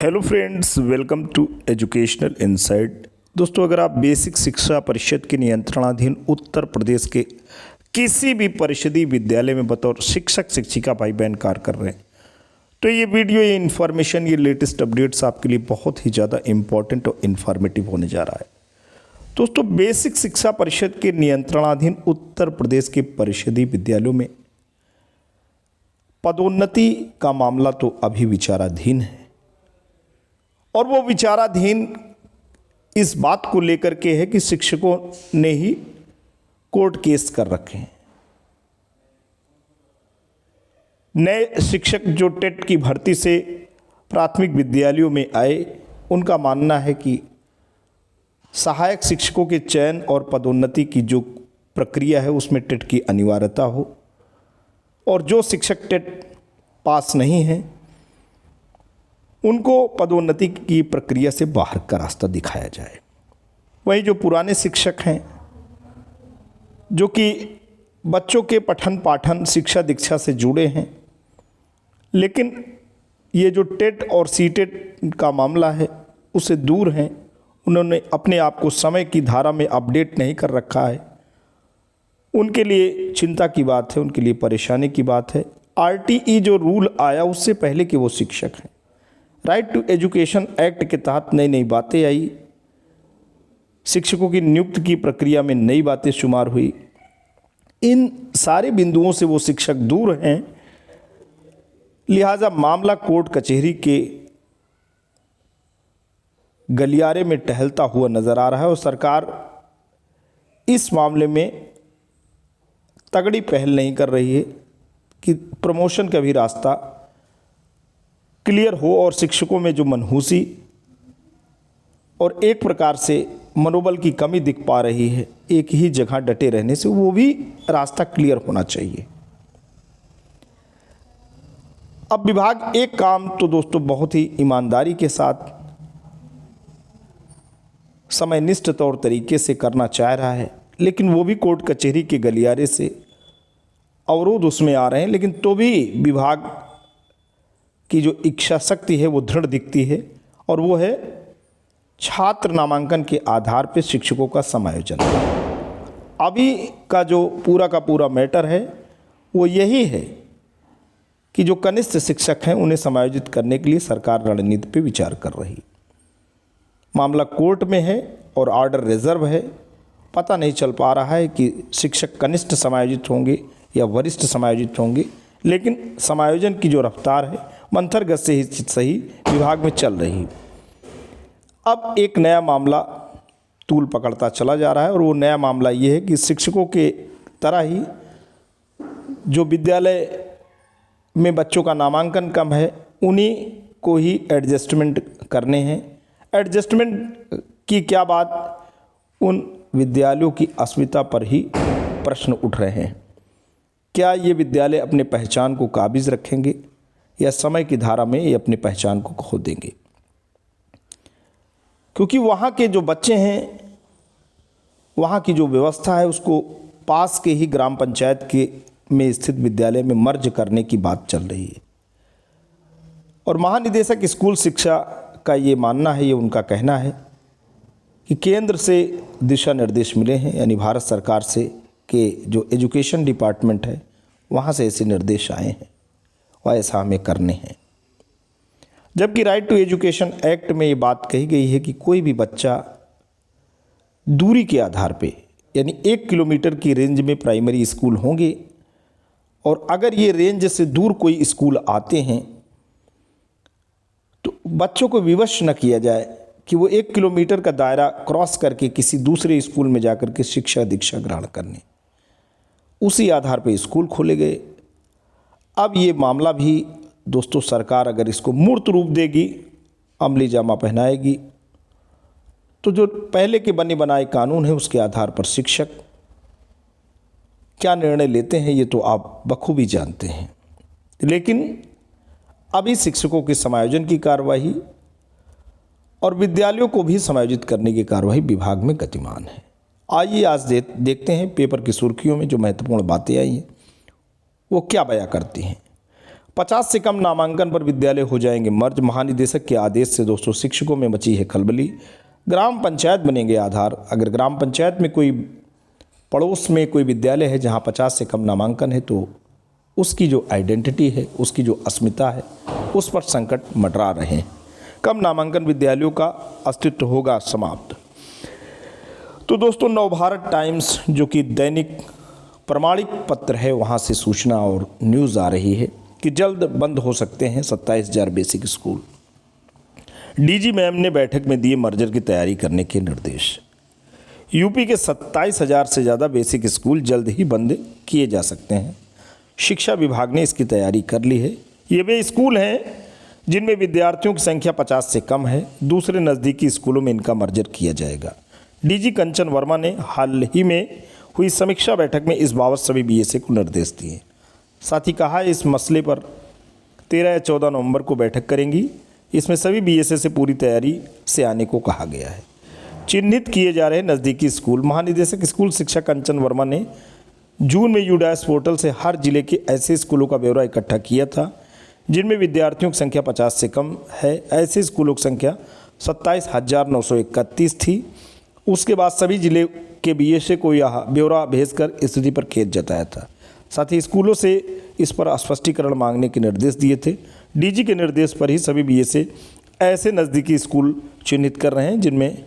Hello friends, welcome to educational insight. दोस्तों, अगर आप बेसिक शिक्षा परिषद के नियंत्रणाधीन उत्तर प्रदेश के किसी भी परिषदीय विद्यालय में बतौर शिक्षक शिक्षिका भाई बहन कार्य कर रहे हैं तो ये वीडियो, ये इन्फॉर्मेशन, ये लेटेस्ट अपडेट्स आपके लिए बहुत ही ज़्यादा इम्पॉर्टेंट और इन्फॉर्मेटिव होने जा रहा है। दोस्तों, बेसिक शिक्षा परिषद के नियंत्रणाधीन उत्तर प्रदेश के परिषदीय विद्यालयों में पदोन्नति का मामला तो अभी विचाराधीन है और वो विचाराधीन इस बात को लेकर के है कि शिक्षकों ने ही कोर्ट केस कर रखे हैं। नए शिक्षक जो टेट की भर्ती से प्राथमिक विद्यालयों में आए, उनका मानना है कि सहायक शिक्षकों के चयन और पदोन्नति की जो प्रक्रिया है उसमें टेट की अनिवार्यता हो और जो शिक्षक टेट पास नहीं हैं उनको पदोन्नति की प्रक्रिया से बाहर का रास्ता दिखाया जाए। वहीं जो पुराने शिक्षक हैं जो कि बच्चों के पठन पाठन शिक्षा दीक्षा से जुड़े हैं, लेकिन ये जो टेट और सीटेट का मामला है उससे दूर हैं, उन्होंने अपने आप को समय की धारा में अपडेट नहीं कर रखा है, उनके लिए चिंता की बात है, उनके लिए परेशानी की बात है। आरटीई जो रूल आया उससे पहले कि वो शिक्षक हैं, राइट टू एजुकेशन एक्ट के तहत नई नई बातें आई, शिक्षकों की नियुक्ति की प्रक्रिया में नई बातें शुमार हुई। इन सारे बिंदुओं से वो शिक्षक दूर हैं, लिहाजा मामला कोर्ट कचहरी के गलियारे में टहलता हुआ नजर आ रहा है और सरकार इस मामले में तगड़ी पहल नहीं कर रही है कि प्रमोशन का भी रास्ता क्लियर हो और शिक्षकों में जो मनहूसी और एक प्रकार से मनोबल की कमी दिख पा रही है एक ही जगह डटे रहने से, वो भी रास्ता क्लियर होना चाहिए। अब विभाग एक काम तो दोस्तों बहुत ही ईमानदारी के साथ समयनिष्ठ तौर तरीके से करना चाह रहा है, लेकिन वो भी कोर्ट कचहरी के गलियारे से अवरोध उसमें आ रहे हैं। लेकिन तो भी विभाग की जो इच्छा शक्ति है वो दृढ़ दिखती है और वो है छात्र नामांकन के आधार पर शिक्षकों का समायोजन। अभी का जो पूरा मैटर है वो यही है कि जो कनिष्ठ शिक्षक हैं उन्हें समायोजित करने के लिए सरकार रणनीति पर विचार कर रही। मामला कोर्ट में है और ऑर्डर रिजर्व है। पता नहीं चल पा रहा है कि शिक्षक कनिष्ठ समायोजित होंगे या वरिष्ठ समायोजित होंगे, लेकिन समायोजन की जो रफ्तार है मंथर गति से ही सही विभाग में चल रही है। अब एक नया मामला तूल पकड़ता चला जा रहा है और वो नया मामला ये है कि शिक्षकों के तरह ही जो विद्यालय में बच्चों का नामांकन कम है उन्हीं को ही एडजस्टमेंट करने हैं। एडजस्टमेंट की क्या बात, उन विद्यालयों की अस्मिता पर ही प्रश्न उठ रहे हैं। क्या ये विद्यालय अपने पहचान को काबिज रखेंगे या समय की धारा में ये अपनी पहचान को खो देंगे? क्योंकि वहाँ के जो बच्चे हैं, वहाँ की जो व्यवस्था है उसको पास के ही ग्राम पंचायत के में स्थित विद्यालय में मर्ज करने की बात चल रही है और महानिदेशक स्कूल शिक्षा का ये मानना है, ये उनका कहना है कि केंद्र से दिशा निर्देश मिले हैं, यानी भारत सरकार से कि जो एजुकेशन डिपार्टमेंट है वहाँ से ऐसे निर्देश आए हैं और ऐसा हमें करने हैं। जबकि राइट टू एजुकेशन एक्ट में ये बात कही गई है कि कोई भी बच्चा दूरी के आधार पे, यानी 1 किलोमीटर की रेंज में प्राइमरी स्कूल होंगे और अगर ये रेंज से दूर कोई स्कूल आते हैं तो बच्चों को विवश न किया जाए कि वो 1 किलोमीटर का दायरा क्रॉस करके किसी दूसरे स्कूल में जाकर के शिक्षा दीक्षा ग्रहण करने। उसी आधार पर स्कूल खोले गए। अब ये मामला भी दोस्तों सरकार अगर इसको मूर्त रूप देगी, अमली जामा पहनाएगी, तो जो पहले के बने बनाए कानून है उसके आधार पर शिक्षक क्या निर्णय लेते हैं ये तो आप बखूबी जानते हैं। लेकिन अभी शिक्षकों के समायोजन की कार्रवाई और विद्यालयों को भी समायोजित करने की कार्रवाई विभाग में गतिमान है। आइए आज देखते हैं पेपर की सुर्खियों में जो महत्वपूर्ण बातें आई हैं वो क्या बयां करती हैं। 50 से कम नामांकन पर विद्यालय हो जाएंगे मर्ज। महानिदेशक के आदेश से दोस्तों शिक्षकों में मची है खलबली। ग्राम पंचायत बनेंगे आधार। अगर ग्राम पंचायत में कोई पड़ोस में कोई विद्यालय है जहां 50 से कम नामांकन है तो उसकी जो आइडेंटिटी है, उसकी जो अस्मिता है, उस पर संकट मंडरा रहे हैं। कम नामांकन विद्यालयों का अस्तित्व होगा समाप्त। तो दोस्तों नवभारत टाइम्स जो कि दैनिक प्रमाणिक पत्र है, वहाँ से सूचना और न्यूज़ आ रही है कि जल्द बंद हो सकते हैं 27,000 बेसिक स्कूल। डीजी मैम ने बैठक में दिए मर्जर की तैयारी करने के निर्देश। यूपी के 27,000 से ज़्यादा बेसिक स्कूल जल्द ही बंद किए जा सकते हैं। शिक्षा विभाग ने इसकी तैयारी कर ली है। ये वे स्कूल हैं जिनमें विद्यार्थियों की संख्या 50 से कम है। दूसरे नज़दीकी स्कूलों में इनका मर्जर किया जाएगा। डीजी कंचन वर्मा ने हाल ही में हुई समीक्षा बैठक में इस बाबत सभी बीएसए को निर्देश दिए। साथ ही कहा इस मसले पर 13 या 14 नवंबर को बैठक करेंगी। इसमें सभी बीएसए से पूरी तैयारी से आने को कहा गया है। चिन्हित किए जा रहे नज़दीकी स्कूल। महानिदेशक स्कूल शिक्षा कंचन वर्मा ने जून में यूडाइस पोर्टल से हर जिले के ऐसे स्कूलों का ब्यौरा इकट्ठा किया था जिनमें विद्यार्थियों की संख्या 50 से कम है। ऐसे स्कूलों की संख्या 27,931 थी। उसके बाद सभी जिले के बीएसए को यह ब्यौरा भेजकर स्थिति पर खेद जताया था। साथ ही स्कूलों से इस पर स्पष्टीकरण मांगने के निर्देश दिए थे। डीजी के निर्देश पर ही सभी बीएसए ऐसे नज़दीकी स्कूल चिन्हित कर रहे हैं जिनमें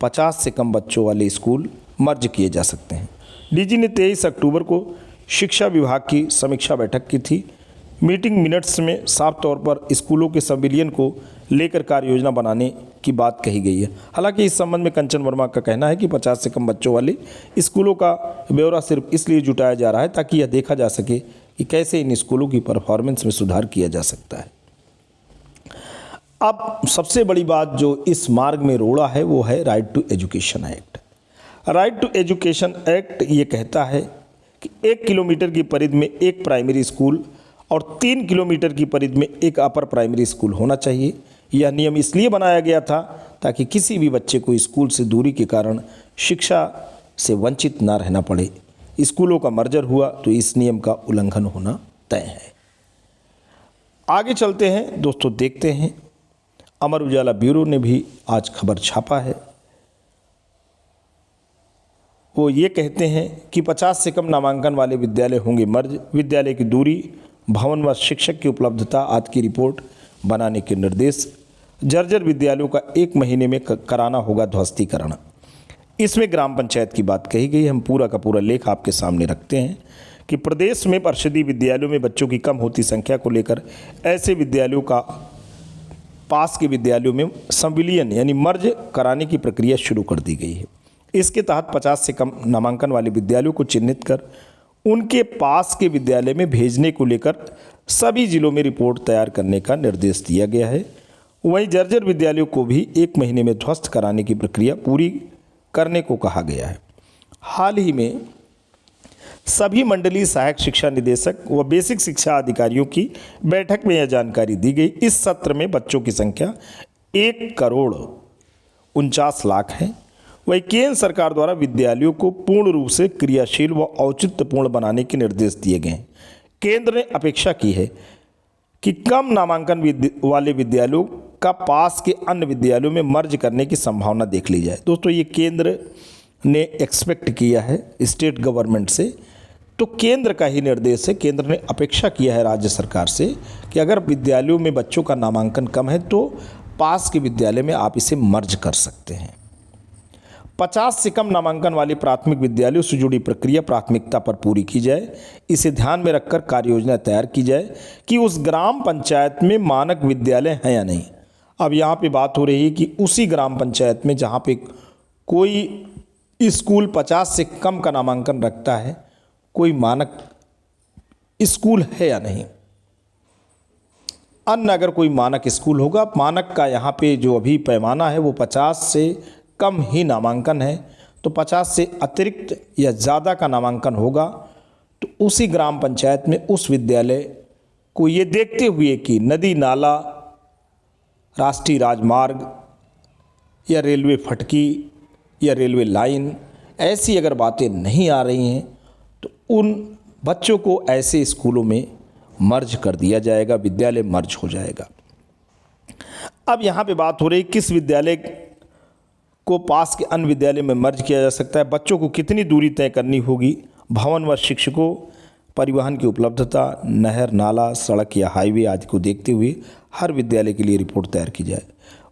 50 से कम बच्चों वाले स्कूल मर्ज किए जा सकते हैं। डीजी ने 23 अक्टूबर को शिक्षा विभाग की समीक्षा बैठक की थी। मीटिंग मिनट्स में साफ तौर पर स्कूलों के संविलियन को लेकर कार्य योजना बनाने की बात कही गई है। हालांकि इस संबंध में कंचन वर्मा का कहना है कि 50 से कम बच्चों वाले स्कूलों का ब्यौरा सिर्फ इसलिए जुटाया जा रहा है ताकि यह देखा जा सके कि कैसे इन स्कूलों की परफॉर्मेंस में सुधार किया जा सकता है। अब सबसे बड़ी बात जो इस मार्ग में रोड़ा है वो है right to education act. Right to education act ये कहता है कि 1 किलोमीटर की परिधि में एक प्राइमरी स्कूल और 3 किलोमीटर की परिधि में एक अपर प्राइमरी स्कूल होना चाहिए। यह नियम इसलिए बनाया गया था ताकि किसी भी बच्चे को स्कूल से दूरी के कारण शिक्षा से वंचित ना रहना पड़े। स्कूलों का मर्जर हुआ तो इस नियम का उल्लंघन होना तय है। आगे चलते हैं दोस्तों, देखते हैं अमर उजाला ब्यूरो ने भी आज खबर छापा है। वो ये कहते हैं कि 50 से कम नामांकन वाले विद्यालय होंगे मर्ज। विद्यालय की दूरी, भवन व शिक्षक की उपलब्धता आदि की रिपोर्ट बनाने के निर्देश। जर्जर विद्यालयों का 1 महीने में कराना होगा ध्वस्तीकरण। इसमें ग्राम पंचायत की बात कही गई। हम पूरा का पूरा लेख आपके सामने रखते हैं कि प्रदेश में परिषदीय विद्यालयों में बच्चों की कम होती संख्या को लेकर ऐसे विद्यालयों का पास के विद्यालयों में संविलियन यानी मर्ज कराने की प्रक्रिया शुरू कर दी गई है। इसके तहत 50 से कम नामांकन वाले विद्यालयों को चिन्हित कर उनके पास के विद्यालय में भेजने को लेकर सभी जिलों में रिपोर्ट तैयार करने का निर्देश दिया गया है। वहीं जर्जर विद्यालयों को भी 1 महीने में ध्वस्त कराने की प्रक्रिया पूरी करने को कहा गया है। हाल ही में सभी मंडलीय सहायक शिक्षा निदेशक व बेसिक शिक्षा अधिकारियों की बैठक में यह जानकारी दी गई। इस सत्र में बच्चों की संख्या 1,49,00,000 है। वही केंद्र सरकार द्वारा विद्यालयों को पूर्ण रूप से क्रियाशील व औचित्यपूर्ण बनाने के निर्देश दिए गए हैं। केंद्र ने अपेक्षा की है कि कम नामांकन वाले विद्यालयों का पास के अन्य विद्यालयों में मर्ज करने की संभावना देख ली जाए। दोस्तों ये केंद्र ने एक्सपेक्ट किया है स्टेट गवर्नमेंट से, तो केंद्र का ही निर्देश है। केंद्र ने अपेक्षा किया है राज्य सरकार से कि अगर विद्यालयों में बच्चों का नामांकन कम है तो पास के विद्यालय में आप इसे मर्ज कर सकते हैं। 50 से कम नामांकन वाले प्राथमिक विद्यालयों से जुड़ी प्रक्रिया प्राथमिकता पर पूरी की जाए। इसे ध्यान में रखकर कार्य योजना तैयार की जाए कि उस ग्राम पंचायत में मानक विद्यालय हैं या नहीं। अब यहाँ पे बात हो रही है कि उसी ग्राम पंचायत में जहाँ पे कोई स्कूल 50 से कम का नामांकन रखता है, कोई मानक स्कूल है या नहीं। अन्य अगर कोई मानक स्कूल होगा, मानक का यहाँ पे जो अभी पैमाना है वो 50 से कम ही नामांकन है, तो 50 से अतिरिक्त या ज़्यादा का नामांकन होगा तो उसी ग्राम पंचायत में उस विद्यालय को ये देखते हुए कि नदी नाला, राष्ट्रीय राजमार्ग या रेलवे फटकी या रेलवे लाइन ऐसी अगर बातें नहीं आ रही हैं तो उन बच्चों को ऐसे स्कूलों में मर्ज कर दिया जाएगा, विद्यालय मर्ज हो जाएगा। अब यहाँ पे बात हो रही किस विद्यालय को पास के अन्य विद्यालय में मर्ज किया जा सकता है, बच्चों को कितनी दूरी तय करनी होगी, भवन व शिक्षकों, परिवहन की उपलब्धता, नहर, नाला, सड़क या हाईवे आदि को देखते हुए हर विद्यालय के लिए रिपोर्ट तैयार की जाए।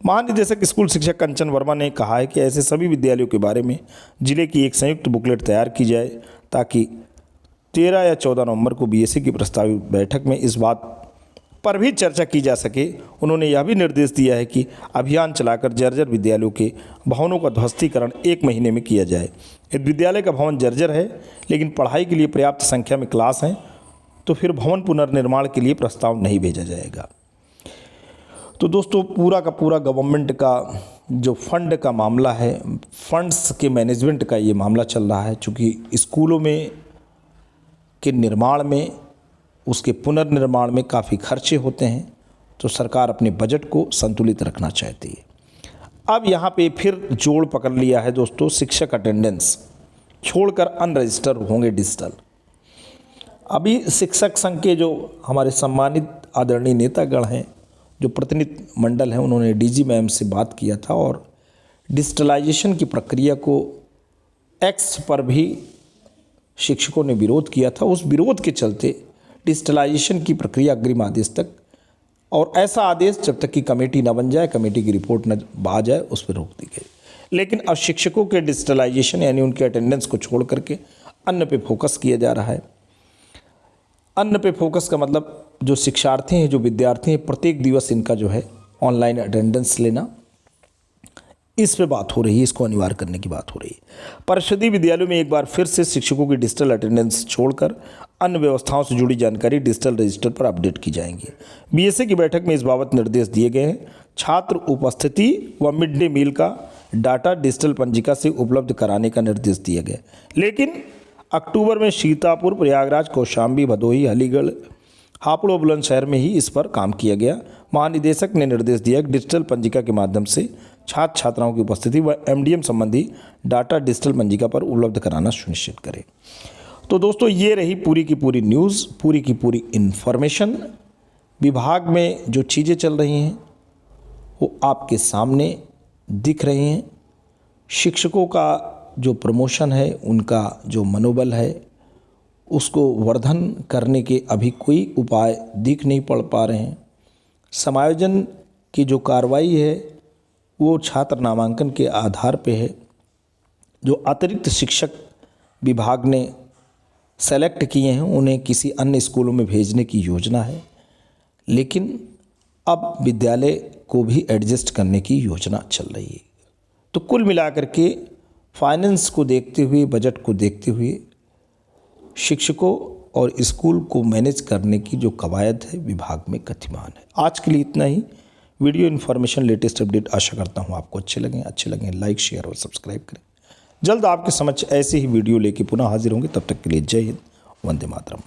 महानिदेशक स्कूल शिक्षा कंचन वर्मा ने कहा है कि ऐसे सभी विद्यालयों के बारे में जिले की एक संयुक्त बुकलेट तैयार की जाए ताकि 13 या 14 नवंबर को बीएससी की प्रस्तावित बैठक में इस बात पर भी चर्चा की जा सके। उन्होंने यह भी निर्देश दिया है कि अभियान चलाकर जर्जर विद्यालयों के भवनों का ध्वस्तीकरण 1 महीने में किया जाए। यदि विद्यालय का भवन जर्जर है लेकिन पढ़ाई के लिए पर्याप्त संख्या में क्लास हैं तो फिर भवन पुनर्निर्माण के लिए प्रस्ताव नहीं भेजा जाएगा। तो दोस्तों पूरा का पूरा गवर्नमेंट का जो फंड का मामला है, फंड्स के मैनेजमेंट का ये मामला चल रहा है। चूँकि स्कूलों में के निर्माण में, उसके पुनर्निर्माण में काफ़ी खर्चे होते हैं, तो सरकार अपने बजट को संतुलित रखना चाहती है। अब यहाँ पे फिर जोड़ पकड़ लिया है दोस्तों, शिक्षक अटेंडेंस छोड़कर अनरजिस्टर होंगे डिजिटल। अभी शिक्षक संघ के जो हमारे सम्मानित आदरणीय नेतागण हैं, जो प्रतिनिधि मंडल हैं, उन्होंने डीजी मैम से बात किया था और डिजिटलाइजेशन की प्रक्रिया को एक्स पर भी शिक्षकों ने विरोध किया था। उस विरोध के चलते डिजिटलाइजेशन की प्रक्रिया अग्रिम आदेश तक, और ऐसा आदेश जब तक कि कमेटी न बन जाए, कमेटी की रिपोर्ट न आ जाए, उस पर रोक दी गई। लेकिन अब शिक्षकों के डिजिटलाइजेशन यानी उनके अटेंडेंस को छोड़ करके अन्य पे फोकस किया जा रहा है। अन्य पे फोकस का मतलब जो शिक्षार्थी हैं, जो विद्यार्थी हैं, प्रत्येक दिवस इनका जो है ऑनलाइन अटेंडेंस लेना, इस पे बात हो रही है, इसको अनिवार्य करने की बात हो रही है। परिषदीय विद्यालयों में एक बार फिर से शिक्षकों की डिजिटल अटेंडेंस छोड़कर अन्य व्यवस्थाओं से जुड़ी जानकारी डिजिटल रजिस्टर पर अपडेट की जाएंगी। बीएससी की बैठक में इस बाबत निर्देश दिए गए हैं। छात्र उपस्थिति व मिड डे मील का डाटा डिजिटल पंजिका से उपलब्ध कराने का निर्देश दिया गया। लेकिन अक्टूबर में सीतापुर, प्रयागराज, कौशाम्बी, भदोही, अलीगढ़, हापुड़ और बुलंदशहर में ही इस पर काम किया गया। महानिदेशक ने निर्देश दिया कि डिजिटल पंजिका के माध्यम से छात्र छात्राओं की उपस्थिति व एमडीएम संबंधी डाटा डिजिटल पंजिका पर उपलब्ध कराना सुनिश्चित करें। तो दोस्तों ये रही पूरी की पूरी न्यूज़, पूरी की पूरी इन्फॉर्मेशन। विभाग में जो चीज़ें चल रही हैं वो आपके सामने दिख रही हैं। शिक्षकों का जो प्रमोशन है, उनका जो मनोबल है, उसको वर्धन करने के अभी कोई उपाय दिख नहीं पड़ पा रहे हैं। समायोजन की जो कार्रवाई है वो छात्र नामांकन के आधार पे है। जो अतिरिक्त शिक्षक विभाग ने सेलेक्ट किए हैं उन्हें किसी अन्य स्कूलों में भेजने की योजना है, लेकिन अब विद्यालय को भी एडजस्ट करने की योजना चल रही है। तो कुल मिलाकर के फाइनेंस को देखते हुए, बजट को देखते हुए शिक्षकों और स्कूल को मैनेज करने की जो कवायद है विभाग में गतिमान है। आज के लिए इतना ही। वीडियो इन्फॉर्मेशन, लेटेस्ट अपडेट आशा करता हूँ आपको अच्छे लगे लाइक, शेयर और सब्सक्राइब करें। जल्द आपके समक्ष ऐसे ही वीडियो लेके पुनः हाजिर होंगे। तब तक के लिए जय हिंद, वंदे मातरम।